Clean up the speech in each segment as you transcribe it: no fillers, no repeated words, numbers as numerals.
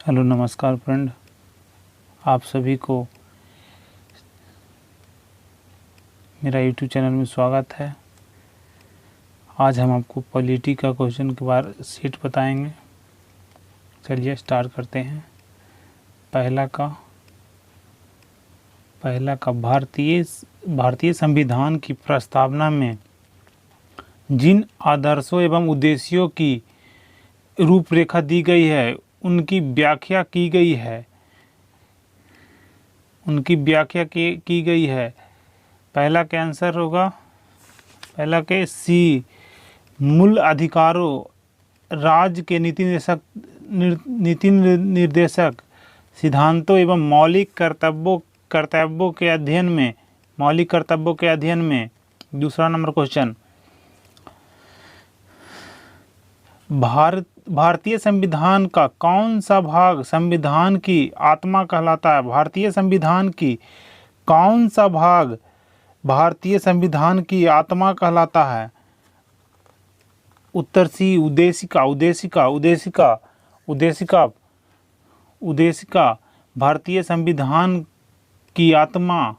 Hello नमस्कार friend, आप सभी को मेरा यूट्यूब चैनल में स्वागत है। आज हम आपको पॉलिटी का क्वेश्चन के बारे सेट बताएंगे। चलिए स्टार्ट करते हैं। पहला का भारतीय संविधान की प्रस्तावना में जिन आदर्शों एवं उद्देश्यों की रूपरेखा दी गई है उनकी व्याख्या की गई है। पहला का आंसर होगा, पहला के सी, मूल अधिकारों, राज्य के नीति निर्देशक सिद्धांतों एवं मौलिक कर्तव्यों के अध्ययन में। दूसरा नंबर क्वेश्चन, भारतीय संविधान का कौन सा भाग संविधान की आत्मा कहलाता है? भारतीय संविधान की कौन सा भाग भारतीय संविधान की आत्मा कहलाता है? उत्तर सी, उद्देशिका भारतीय संविधान की आत्मा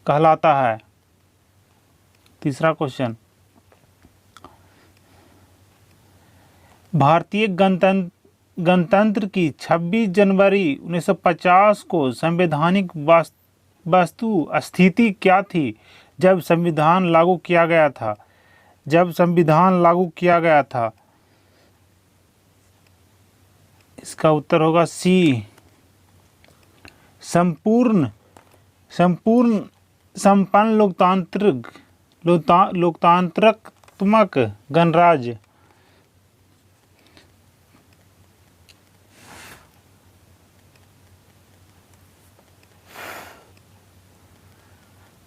कहलाता है। तीसरा क्वेश्चन, भारतीय गणतंत्र की 26 जनवरी 1950 को संवैधानिक वस्तु स्थिति क्या थी जब संविधान लागू किया गया था? इसका उत्तर होगा सी, संपन्न लोकतांत्रात्मक गणराज्य।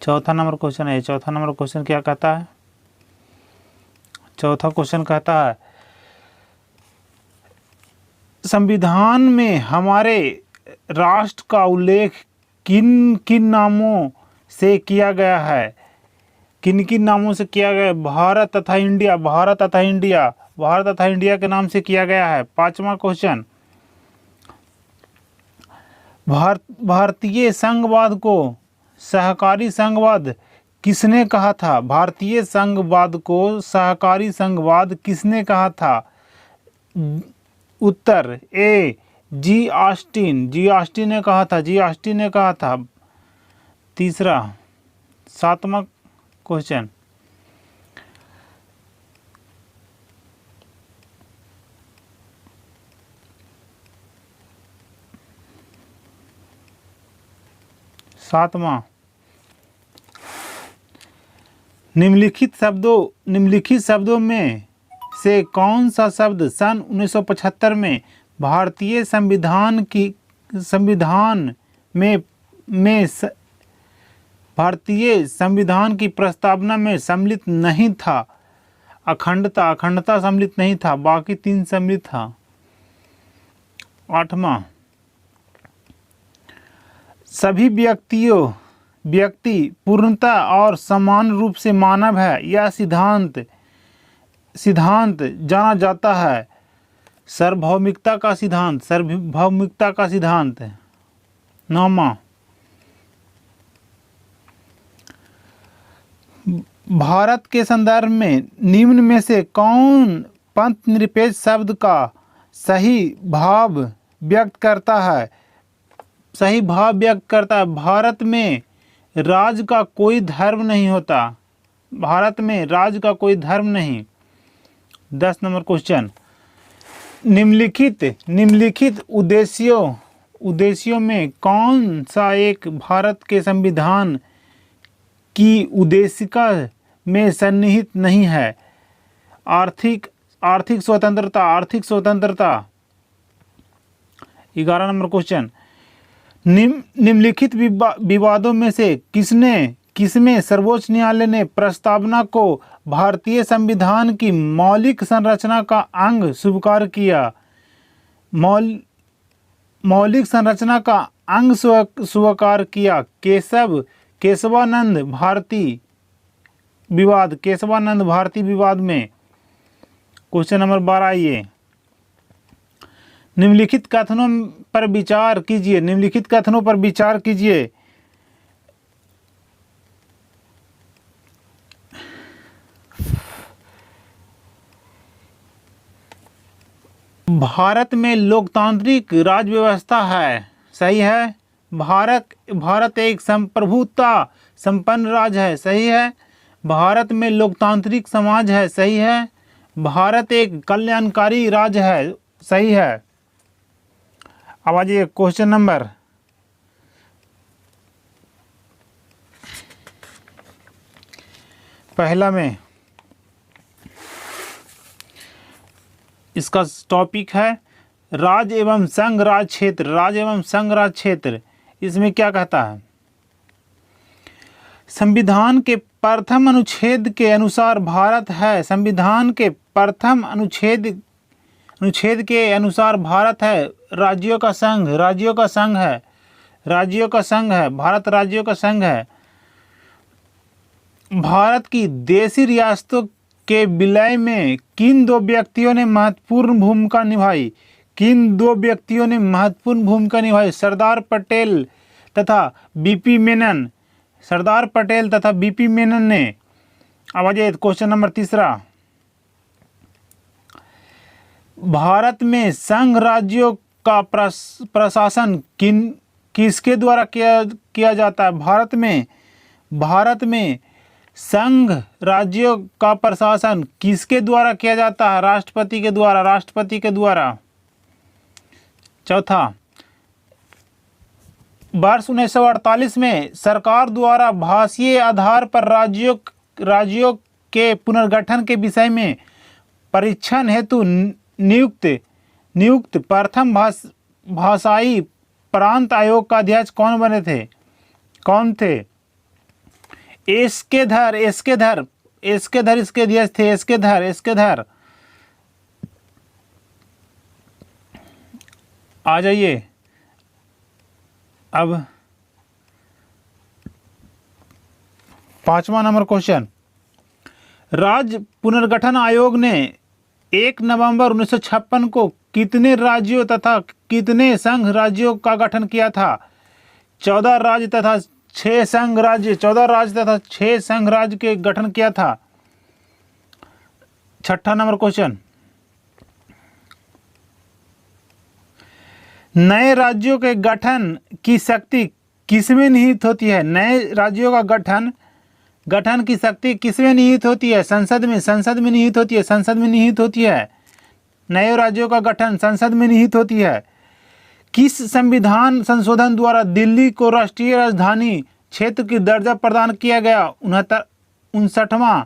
चौथा नंबर क्वेश्चन क्या कहता है? चौथा क्वेश्चन कहता है, संविधान में हमारे राष्ट्र का उल्लेख किन नामों से किया गया है? किन नामों से किया गया है? भारत तथा इंडिया के नाम से किया गया है। पांचवा क्वेश्चन, भारतीय संघवाद को सहकारी संघवाद किसने कहा था? भारतीय संघवाद को सहकारी संघवाद किसने कहा था? उत्तर ए, जी ऑस्टिन ने कहा था। तीसरा, सातवां क्वेश्चन, निम्नलिखित शब्दों में से कौन सा शब्द सन 1975 में भारतीय संविधान की प्रस्तावना में सम्मिलित नहीं था? अखंडता सम्मिलित नहीं था, बाकी तीन सम्मिलित था। आठवां, सभी व्यक्ति पूर्णतः और समान रूप से मानव है, यह सिद्धांत जाना जाता है। सार्वभौमिकता का सिद्धांत। नौवां, भारत के संदर्भ में निम्न में से कौन पंथ निरपेक्ष शब्द का सही भाव व्यक्त करता है? भारत में राज्य का कोई धर्म नहीं होता। 10 नंबर क्वेश्चन, निम्नलिखित उद्देश्यों में कौन सा एक भारत के संविधान की उद्देशिका में सन्निहित नहीं है? आर्थिक स्वतंत्रता। 11 नंबर क्वेश्चन, निम्नलिखित विवादों में से किसमें सर्वोच्च न्यायालय ने प्रस्तावना को भारतीय संविधान की मौलिक संरचना का अंग स्वीकार किया? मौलिक संरचना का अंग स्वीकार किया। केशवानंद भारती विवाद में। क्वेश्चन नंबर 12 ये, निम्नलिखित कथनों पर विचार कीजिए, निम्नलिखित कथनों पर विचार कीजिए। भारत में लोकतांत्रिक राज व्यवस्था है, सही है। भारत एक संप्रभुता संपन्न राज्य है, सही है। भारत में लोकतांत्रिक समाज है, सही है। भारत एक कल्याणकारी राज्य है, सही है। अब आइए क्वेश्चन नंबर पहला में, इसका टॉपिक है राज्य एवं संघ राज क्षेत्र। राज्य एवं संघ राज क्षेत्र, इसमें क्या कहता है? संविधान के प्रथम अनुच्छेद के अनुसार भारत है, संविधान के प्रथम अनुच्छेद के अनुसार भारत है राज्यों का संघ, राज्यों का संघ है, राज्यों का संघ है, भारत राज्यों का संघ है। भारत की देशी रियासतों के विलय में किन दो व्यक्तियों ने महत्वपूर्ण भूमिका निभाई? किन दो व्यक्तियों ने महत्वपूर्ण भूमिका निभाई? सरदार पटेल तथा बीपी मेनन, सरदार पटेल तथा बीपी मेनन ने। अब आ जाइए क्वेश्चन नंबर तीसरा, भारत में संघ राज्यों का प्रशासन किसके द्वारा किया जाता है? भारत में संघ राज्यों का प्रशासन किसके द्वारा किया जाता है? राष्ट्रपति के द्वारा, राष्ट्रपति के द्वारा। चौथा, वर्ष 1948 में सरकार द्वारा भाषीय आधार पर राज्यों के पुनर्गठन के विषय में परीक्षण हेतु नियुक्त प्रथम भाषाई प्रांत आयोग का अध्यक्ष कौन बने थे? कौन थे? एसकेधर इसके अध्यक्ष थे। एसकेधर। आ जाइए अब 5वां नंबर क्वेश्चन, राज्य पुनर्गठन आयोग ने 1 नवंबर 1956 को कितने राज्यों तथा कितने संघ राज्यों का गठन किया था? 14 राज्य तथा 6 संघ राज्य, 14 राज्य तथा 6 संघ राज्य के गठन किया था। 6ठा नंबर क्वेश्चन, नए राज्यों के गठन की शक्ति किसमें निहित होती है? नए राज्यों का गठन की शक्ति किसमें निहित होती है? संसद में निहित होती है, संसद में निहित होती है। नए राज्यों का गठन संसद में निहित होती है। किस संविधान संशोधन द्वारा दिल्ली को राष्ट्रीय राजधानी क्षेत्र की दर्जा प्रदान किया गया? 69वां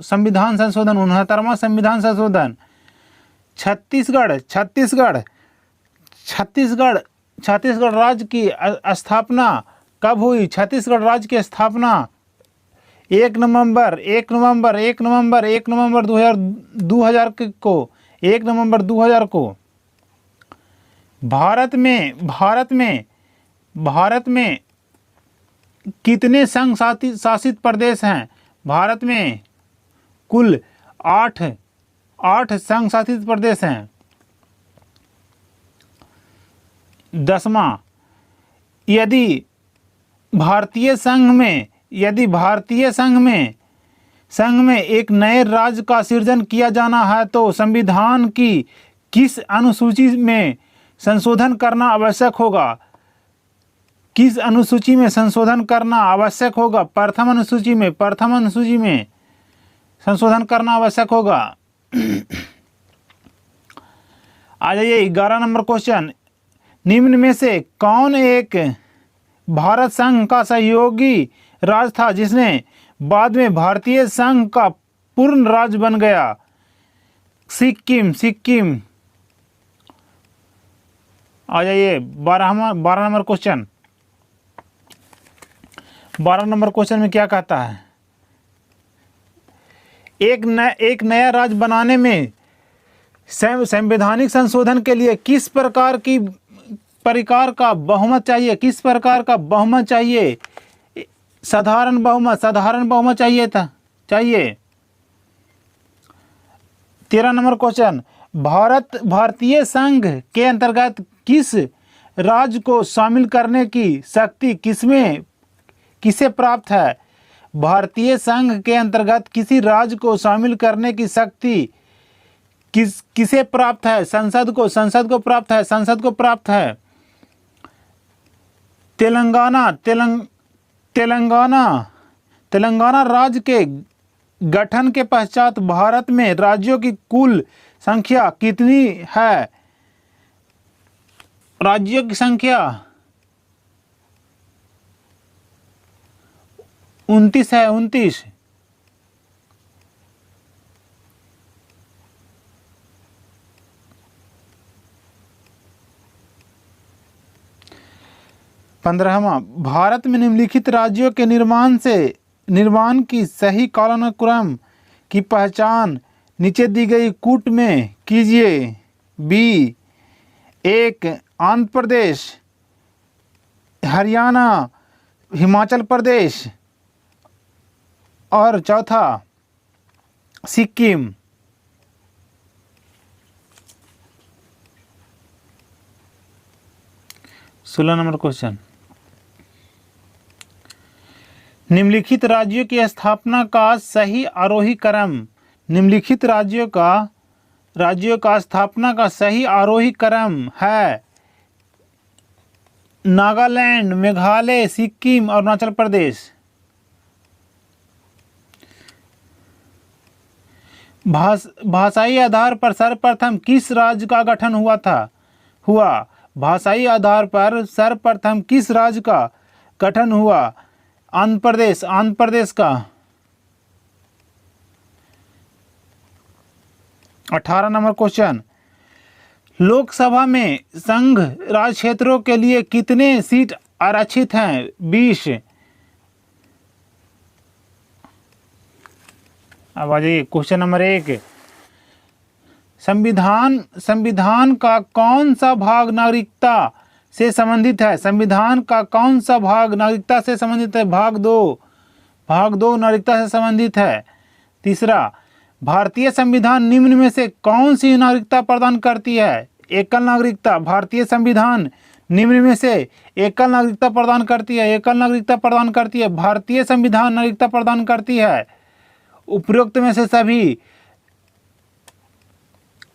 संविधान संशोधन। छत्तीसगढ़ राज्य की स्थापना कब हुई? छत्तीसगढ़ राज्य की स्थापना 1 नवंबर 2000 को। भारत में कितने संघ शासित प्रदेश हैं? भारत में कुल 8 संघ शासित प्रदेश हैं। 10वां, यदि भारतीय संघ में एक नए राज्य का सृजन किया जाना है तो संविधान की किस अनुसूची में संशोधन करना आवश्यक होगा? किस अनुसूची में संशोधन करना आवश्यक होगा? प्रथम अनुसूची में संशोधन करना आवश्यक होगा। आ जाइए 11 नंबर क्वेश्चन, निम्न में से कौन एक भारत संघ का सहयोगी राज्य था जिसने बाद में भारतीय संघ का पूर्ण राज्य बन गया? सिक्किम। आ जाइए 12 नंबर क्वेश्चन। 12 नंबर क्वेश्चन में क्या कहता है? एक नया राज्य बनाने में संवैधानिक संशोधन के लिए किस प्रकार का बहुमत चाहिए? साधारण बहुमत चाहिए। 13 नंबर क्वेश्चन, भारतीय संघ के अंतर्गत किस राज्य को शामिल करने की शक्ति किसे प्राप्त है? भारतीय संघ के अंतर्गत किसी राज्य को शामिल करने की शक्ति किसे प्राप्त है? संसद को प्राप्त है। तेलंगाना राज्य के गठन के पश्चात भारत में राज्यों की कुल संख्या कितनी है? राज्यों की संख्या 29 है, 29। पंद्रहवां, भारत में निम्नलिखित राज्यों के निर्माण की सही कालानुक्रम की पहचान नीचे दी गई कूट में कीजिए। बी, 1 आंध्र प्रदेश, हरियाणा, हिमाचल प्रदेश और चौथा सिक्किम। 16 नंबर क्वेश्चन, निम्नलिखित राज्यों की स्थापना का सही आरोही क्रम। निम्नलिखित राज्यों का स्थापना का सही आरोही क्रम है नागालैंड, मेघालय, सिक्किम और अरुणाचल प्रदेश। भाषाई आधार पर सर्वप्रथम किस राज्य का गठन हुआ? भाषाई आधार पर सर्वप्रथम किस राज्य का गठन हुआ? आंध्र प्रदेश का। 18 नंबर क्वेश्चन, लोकसभा में संघ राज्य क्षेत्रों के लिए कितने सीट आरक्षित हैं? 20। अब आ जाइए क्वेश्चन नंबर 1, संविधान का कौन सा भाग नागरिकता से संबंधित है? संविधान का कौन सा भाग नागरिकता से संबंधित है? भाग 2 नागरिकता से संबंधित है। तीसरा, भारतीय संविधान निम्न में से कौन सी नागरिकता प्रदान करती है? एकल नागरिकता। भारतीय संविधान निम्न में से एकल नागरिकता प्रदान करती है। भारतीय संविधान नागरिकता प्रदान करती है। उपरोक्त में से सभी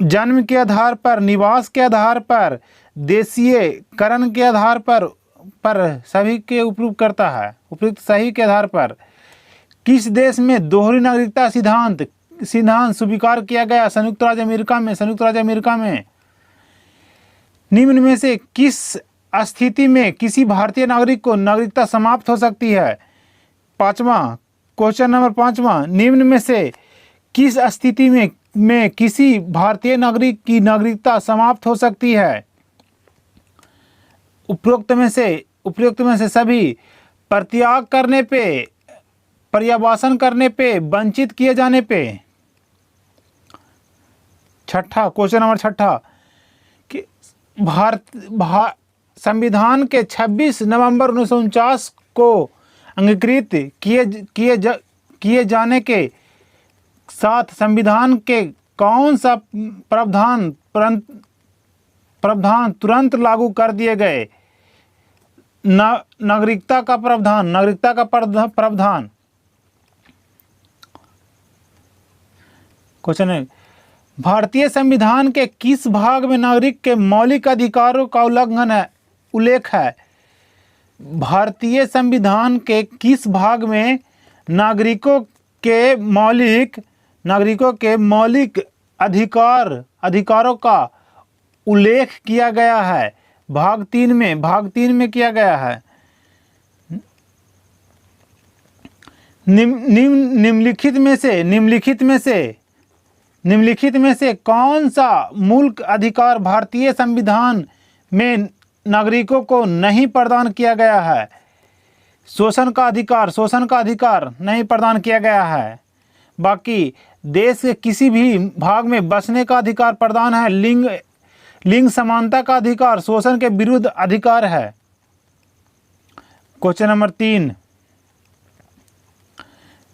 जन्म के आधार पर, निवास के आधार पर, देशीयकरण के आधार पर सभी के उपयोग करता है। उपयुक्त सही के आधार पर किस देश में दोहरी नागरिकता सिद्धांत स्वीकार किया गया? संयुक्त राज्य अमेरिका में। निम्न में से किस स्थिति में किसी भारतीय नागरिक को नागरिकता समाप्त हो सकती है? क्वेश्चन नंबर 5, निम्न में से किस स्थिति में किसी भारतीय नागरिक की नागरिकता समाप्त हो सकती है? उपरोक्त में से सभी परित्याग करने पे, पर्यावासन करने पे, वंचित किए जाने पे। क्वेश्चन नंबर 6 कि संविधान के 26 नवंबर 1949 को अंगीकृत किए जाने के साथ संविधान के कौन सा प्रावधान तुरंत लागू कर दिए गए? नागरिकता का प्रावधान। क्वेश्चन है, भारतीय संविधान के किस भाग में नागरिक के मौलिक अधिकारों का उल्लेख है? भारतीय संविधान के किस भाग में नागरिकों के मौलिक अधिकारों का उल्लेख किया गया है? भाग 3 में किया गया है। निम्नलिखित में से कौन सा मूलक अधिकार भारतीय संविधान में नागरिकों को नहीं प्रदान किया गया है? शोषण का अधिकार नहीं प्रदान किया गया है। बाकी देश के किसी भी भाग में बसने का अधिकार प्रदान है। लिंग समानता का अधिकार शोषण के विरुद्ध अधिकार है। क्वेश्चन नंबर 3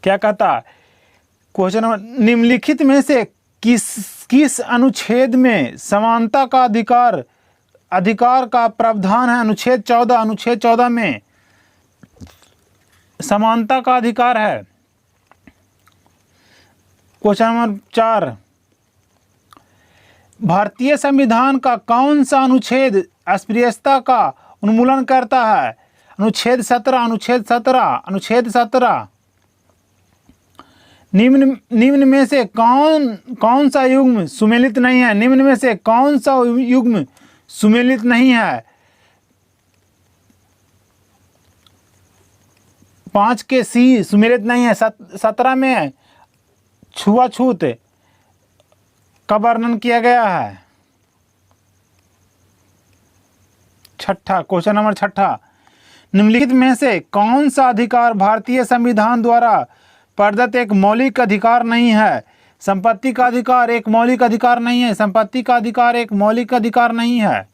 क्या कहता? क्वेश्चन नंबर, निम्नलिखित में से किस अनुच्छेद में समानता का अधिकार का प्रावधान है? अनुच्छेद 14 में समानता का अधिकार है। क्वेश्चन नंबर 4, भारतीय संविधान का कौन सा अनुच्छेद अस्पृश्यता का उन्मूलन करता है? अनुच्छेद 17। निम्न में से कौन सा युग्म सुमेलित नहीं है? निम्न में से कौन सा युग्म सुमेलित नहीं है? 5 के सी सुमेलित नहीं है। 17 में छुआछूत का वर्णन किया गया है। क्वेश्चन नंबर 6, निम्नलिखित में से कौन सा अधिकार भारतीय संविधान द्वारा प्रदत्त एक मौलिक अधिकार नहीं है? संपत्ति का अधिकार एक मौलिक अधिकार नहीं है। संपत्ति का अधिकार एक मौलिक अधिकार नहीं है।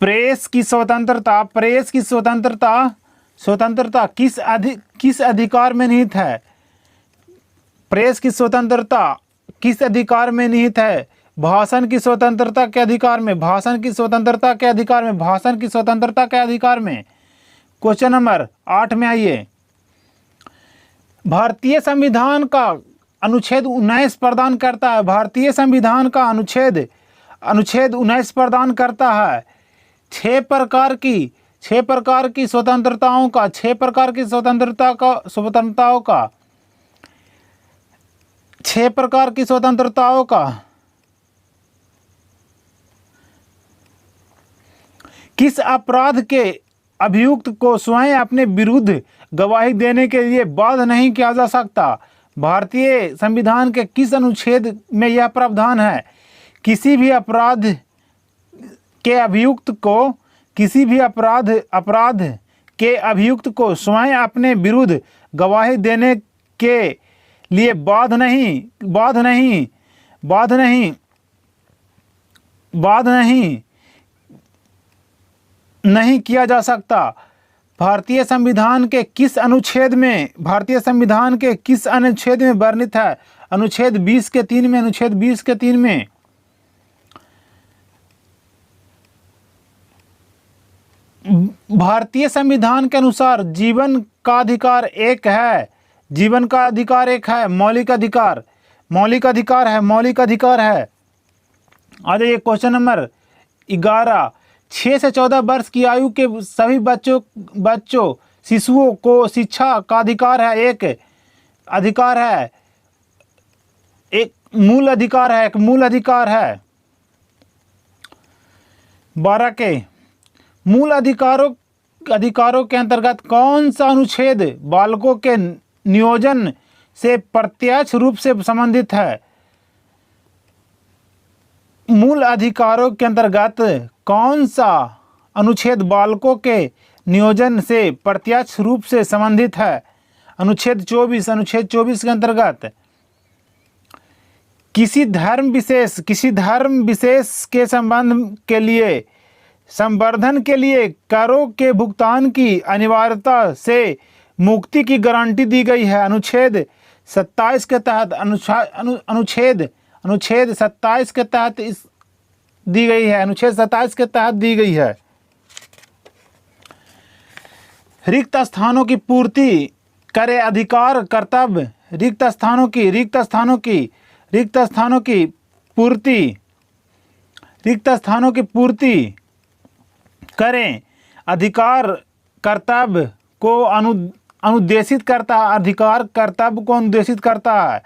प्रेस की स्वतंत्रता किस अधिकार में निहित है? प्रेस की स्वतंत्रता किस अधिकार में निहित है? भाषण की स्वतंत्रता के अधिकार में। क्वेश्चन नंबर 8 में आइए। भारतीय संविधान का अनुच्छेद 19 प्रदान करता है। भारतीय संविधान का अनुच्छेद 19 प्रदान करता है 6 प्रकार की स्वतंत्रताओं का 6 प्रकार की स्वतंत्रताओं का किस अपराध के अभियुक्त को स्वयं अपने विरुद्ध गवाही देने के लिए बाध्य नहीं किया जा सकता? भारतीय संविधान के किस अनुच्छेद में यह प्रावधान है? किसी भी अपराध के अभियुक्त को स्वयं अपने विरुद्ध गवाही देने के लिए बाध्य नहीं किया जा सकता। भारतीय संविधान के किस अनुच्छेद में वर्णित है? अनुच्छेद 20 के 3 में। भारतीय संविधान के अनुसार जीवन का अधिकार एक है। मौलिक अधिकार है। आ जाइए क्वेश्चन नंबर 11, 6 से 14 वर्ष की आयु के सभी शिशुओं को शिक्षा का अधिकार है। एक मूल अधिकार है। 12 के मूल अधिकारों के अंतर्गत कौन सा अनुच्छेद बालकों के नियोजन से प्रत्यक्ष रूप से संबंधित है? मूल अधिकारों के अंतर्गत कौन सा अनुच्छेद बालकों के नियोजन से प्रत्यक्ष रूप से संबंधित है? अनुच्छेद 24 के अंतर्गत किसी धर्म विशेष के संवर्धन के लिए करों के भुगतान की अनिवार्यता से मुक्ति की गारंटी दी गई है। अनुच्छेद 27 के तहत अनुच्छेद 27 के तहत दी गई है। रिक्त स्थानों की पूर्ति करे अधिकार कर्तव्य। रिक्त स्थानों की पूर्ति करें अधिकार कर्तव्य को अनुदेशित करता है।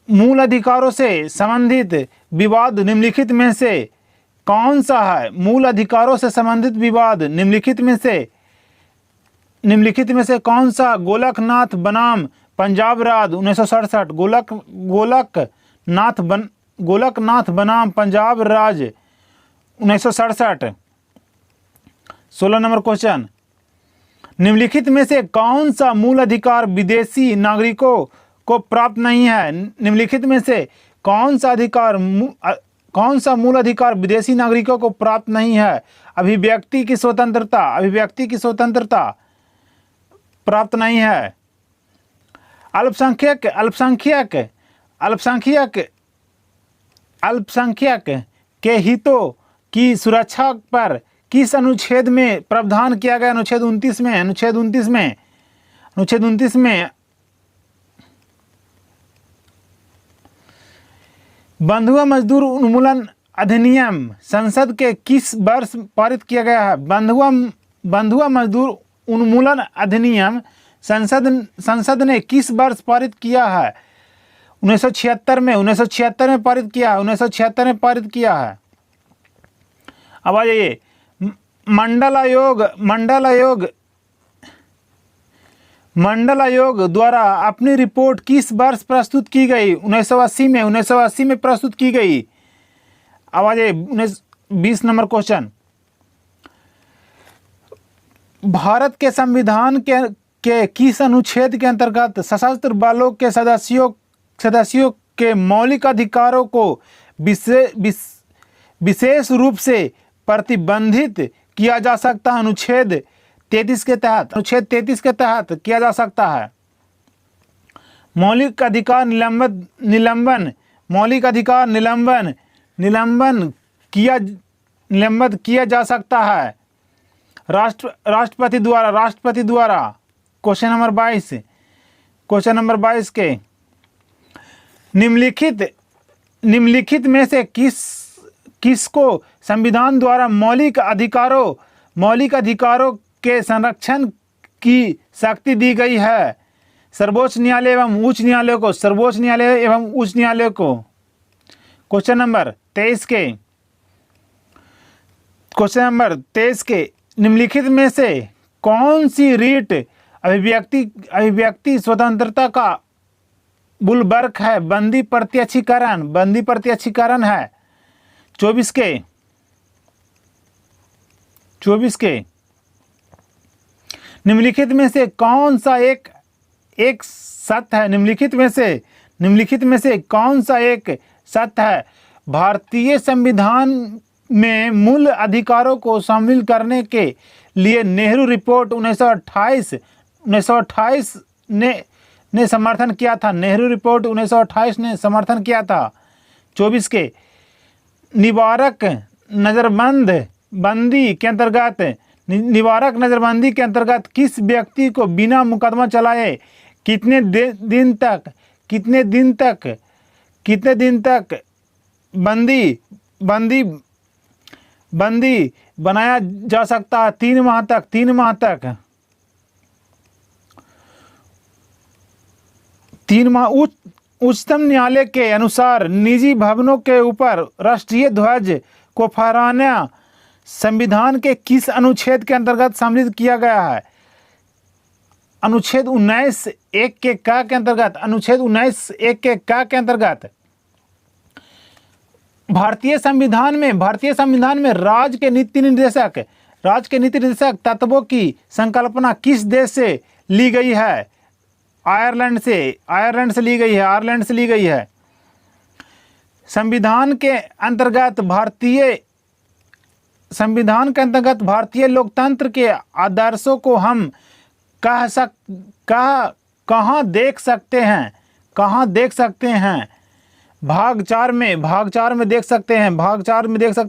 मूल अधिकारों से संबंधित विवाद निम्नलिखित में से कौन सा है? मूल अधिकारों से संबंधित विवाद निम्नलिखित में से कौन सा? गोलकनाथ बनाम पंजाब राज्य 1967। गोलकनाथ बनाम पंजाब राज्य 1967। 16 नंबर क्वेश्चन, निम्नलिखित में से कौन सा मूल अधिकार विदेशी नागरिकों को प्राप्त नहीं है? निम्नलिखित में से कौन सा मूल अधिकार विदेशी नागरिकों को प्राप्त नहीं है? अभिव्यक्ति की स्वतंत्रता प्राप्त नहीं है। अल्पसंख्यक अल्पसंख्यक अल्पसंख्यक अल्पसंख्यक के हितों की सुरक्षा पर किस अनुच्छेद में प्रावधान किया गया? अनुच्छेद 29 में। अनुच्छेद 29 में बंधुआ मजदूर उन्मूलन अधिनियम संसद के किस वर्ष पारित किया गया है? बंधुआ मजदूर उन्मूलन अधिनियम संसद ने किस वर्ष पारित किया है? 1976 में। 1976 में पारित किया है। 1976 में पारित किया है। अब आ जाइए, मंडल आयोग द्वारा अपनी रिपोर्ट किस वर्ष प्रस्तुत की गई? 1980 में। 1980 में प्रस्तुत की गई। अब आ जाइए 20 नंबर क्वेश्चन। भारत के संविधान के किस अनुच्छेद के अंतर्गत सशस्त्र बलों के सदस्यों के मौलिक अधिकारों को विशेष रूप से प्रतिबंधित किया जा सकता है? अनुच्छेद 33 के तहत। अनुच्छेद 33 के तहत किया जा सकता है। मौलिक अधिकार निलंबन मौलिक अधिकार निलंबन किया जा सकता है राष्ट्रपति द्वारा। क्वेश्चन नंबर 22 के निम्नलिखित में से किसको संविधान द्वारा मौलिक अधिकारों के संरक्षण की शक्ति दी गई है? सर्वोच्च न्यायालय एवं उच्च न्यायालय को। सर्वोच्च न्यायालय एवं उच्च न्यायालय को। क्वेश्चन नंबर 23 के निम्नलिखित में से कौन सी रीट अभिव्यक्ति स्वतंत्रता का बुलवर्क है? बंदी प्रत्यक्षीकरण है। 24 के निम्नलिखित में से कौन सा एक सत्य है? निम्नलिखित में से कौन सा एक सत्य है? भारतीय संविधान में मूल अधिकारों को शामिल करने के लिए नेहरू रिपोर्ट 1928 ने समर्थन किया था। नेहरू रिपोर्ट 1928 ने समर्थन किया था। 24 के निवारक नजरबंदी के अंतर्गत किस व्यक्ति को बिना मुकदमा चलाए कितने दिन तक बंदी बनाया जा सकता है? 3 माह तक। 3 माह। उच्चतम न्यायालय के अनुसार निजी भवनों के ऊपर राष्ट्रीय ध्वज को फहराना संविधान के किस अनुच्छेद के अंतर्गत सम्मिलित किया गया है? अनुच्छेद 19(1) के क के अंतर्गत। अनुच्छेद 19(1) के क के अंतर्गत भारतीय संविधान में राज्य के नीति निर्देशक तत्वों की संकल्पना किस देश से ली गई है? आयरलैंड से ली गई है। संविधान के अंतर्गत भारतीय लोकतंत्र के आदर्शों को हम कहाँ देख सकते हैं? भाग 4 में देख सकते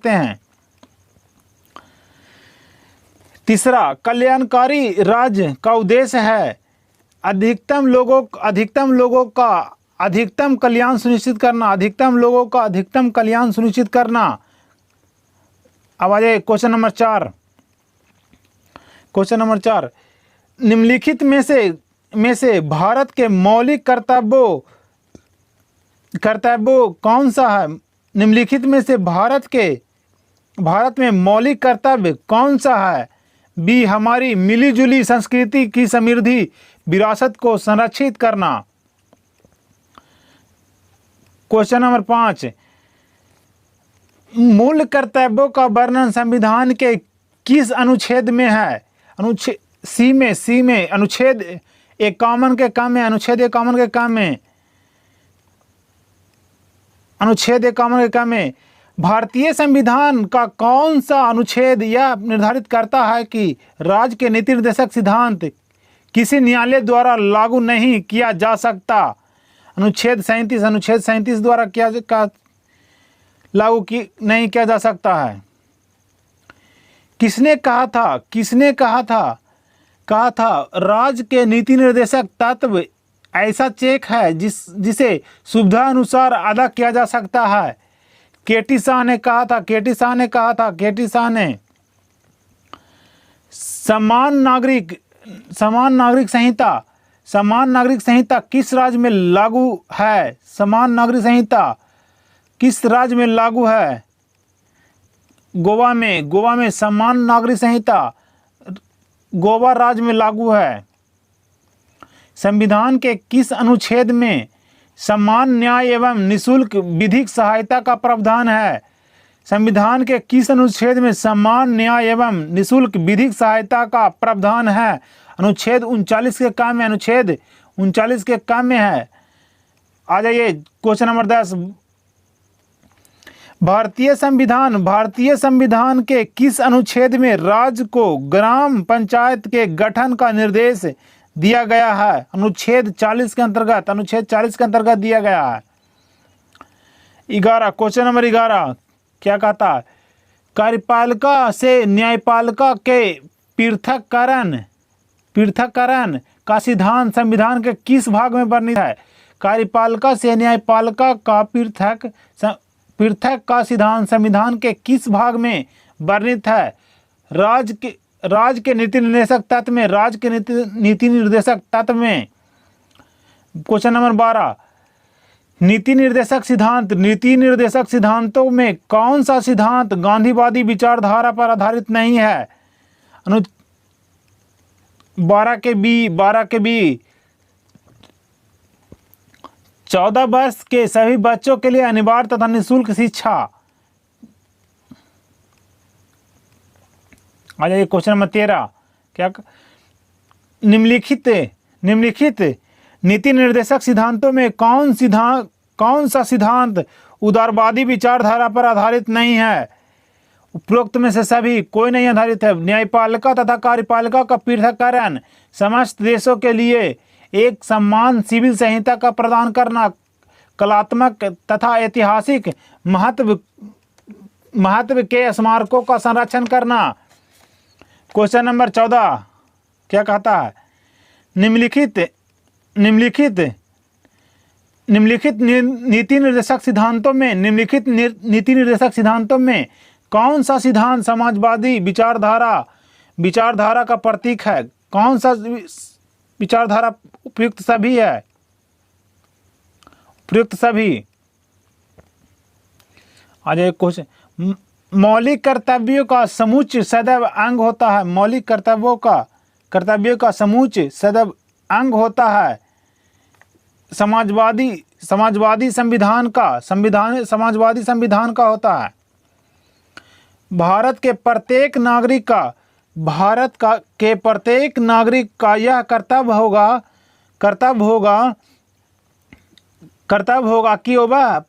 हैं। तीसरा, कल्याणकारी राज्य का उद्देश्य है अधिकतम लोगों का अधिकतम कल्याण सुनिश्चित करना। अब आ जाए क्वेश्चन नंबर 4। निम्नलिखित में से भारत के मौलिक कर्तव्य कौन सा है? निम्नलिखित में से भारत में मौलिक कर्तव्य कौन सा है? बी, हमारी मिलीजुली संस्कृति की समृद्धि विरासत को संरक्षित करना। Question number 5। मूल कर्तव्यों का वर्णन संविधान के किस अनुच्छेद में है? अनुच्छेद सी में अनुच्छेद 51 के क में। अनुच्छेद 51 के क में भारतीय संविधान का कौन सा अनुच्छेद यह निर्धारित करता है कि राज्य के नीति निर्देशक सिद्धांत किसी न्यायालय द्वारा लागू नहीं किया जा सकता। अनुच्छेद 37 द्वारा लागू नहीं किया जा सकता है। किसने कहा था राज्य के नीति निर्देशक तत्व ऐसा चेक है जिसे सुविधा अनुसार अदा किया जा सकता है। केटी शाह ने कहा था समान नागरिक संहिता किस राज्य में लागू है? समान नागरिक संहिता किस राज्य में लागू है? गोवा में समान नागरिक संहिता गोवा राज्य में लागू है। संविधान के किस अनुच्छेद में समान न्याय एवं निःशुल्क विधिक सहायता का प्रावधान है? संविधान के किस अनुच्छेद में समान न्याय एवं निःशुल्क विधिक सहायता का प्रावधान है? अनुच्छेद 39 के काम में, अनुच्छेद 39 के काम में है। आ जाइए क्वेश्चन नंबर 10। भारतीय संविधान के किस अनुच्छेद में राज्य को ग्राम पंचायत के गठन का निर्देश दिया गया है? अनुच्छेद 40 के अंतर्गत दिया गया है। 11 क्वेश्चन नंबर 11 क्या कहता है? कार्यपालिका से न्यायपालिका के पृथक्करण का सिद्धांत संविधान के किस भाग में वर्णित है? कार्यपालिका से न्यायपालिका का पृथक का सिद्धांत संविधान के किस भाग में वर्णित है? राज्य के नीति निर्देशक तत्व में। क्वेश्चन नंबर 12 नीति निर्देशक सिद्धांतों में कौन सा सिद्धांत गांधीवादी विचारधारा पर आधारित नहीं है? 12 के बी 14 वर्ष के सभी बच्चों के लिए अनिवार्य तथा निःशुल्क शिक्षा। आ जाइए क्वेश्चन नंबर 13 क्या निम्नलिखित नीति निर्देशक सिद्धांतों में कौन सा सिद्धांत उदारवादी विचारधारा पर आधारित नहीं है? उपरोक्त में से सभी कोई नहीं आधारित है। न्यायपालिका तथा कार्यपालिका का पृथक्करण, समस्त देशों के लिए एक समान सिविल संहिता का प्रदान करना, कलात्मक तथा ऐतिहासिक महत्व के स्मारकों का संरक्षण करना। क्वेश्चन नंबर 14 क्या कहता है? निम्नलिखित नीति निर्देशक सिद्धांतों में कौन सा सिद्धांत समाजवादी विचारधारा का प्रतीक है? कौन सा विचारधारा उपयुक्त सभी है? उपयुक्त सभी। आ जाइए क्वेश्चन मौलिक कर्तव्यों का समूच सदैव अंग होता है। मौलिक कर्तव्यों का समूच सदैव अंग होता है समाजवादी संविधान का होता है। भारत के प्रत्येक नागरिक का यह कर्तव्य होगा कि वह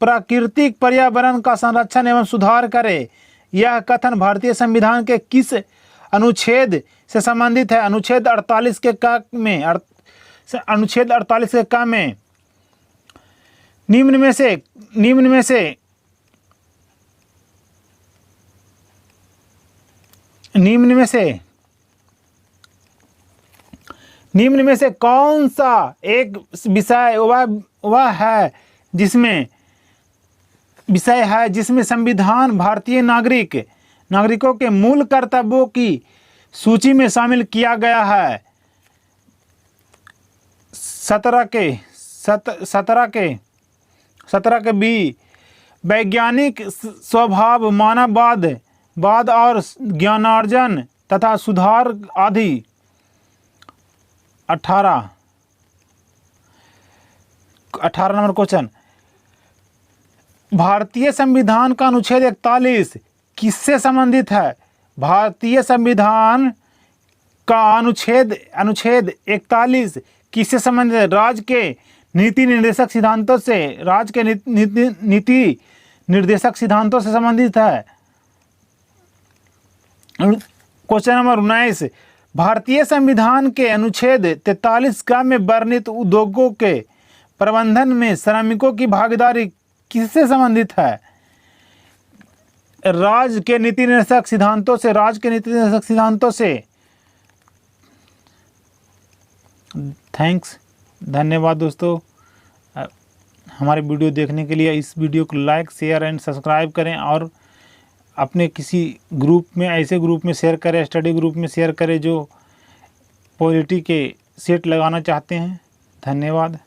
प्राकृतिक पर्यावरण का संरक्षण एवं सुधार करे। यह कथन भारतीय संविधान के किस अनुच्छेद से संबंधित है? अनुच्छेद 48 के क में। निम्न में से कौन सा एक विषय वह है जिसमें संविधान भारतीय नागरिकों के मूल कर्तव्यों की सूची में शामिल किया गया है? 17 के बी वैज्ञानिक स्वभाव, मानववाद और ज्ञानार्जन तथा सुधार आदि। 18 नंबर क्वेश्चन भारतीय संविधान का अनुच्छेद 41 किससे संबंधित है? भारतीय संविधान का अनुच्छेद 41 किससे संबंधित है? राज्य के नीति निर्देशक सिद्धांतों से संबंधित है। क्वेश्चन नंबर 19 भारतीय संविधान के अनुच्छेद 43 का में वर्णित उद्योगों के प्रबंधन में श्रमिकों की भागीदारी किससे संबंधित है? राज्य के नीति निर्देशक सिद्धांतों से। थैंक्स, धन्यवाद दोस्तों हमारे वीडियो देखने के लिए। इस वीडियो को लाइक, शेयर एंड सब्सक्राइब करें और अपने किसी ग्रुप में, ऐसे ग्रुप में शेयर करें, स्टडी ग्रुप में शेयर करें जो पॉलिटी के सेट लगाना चाहते हैं। धन्यवाद।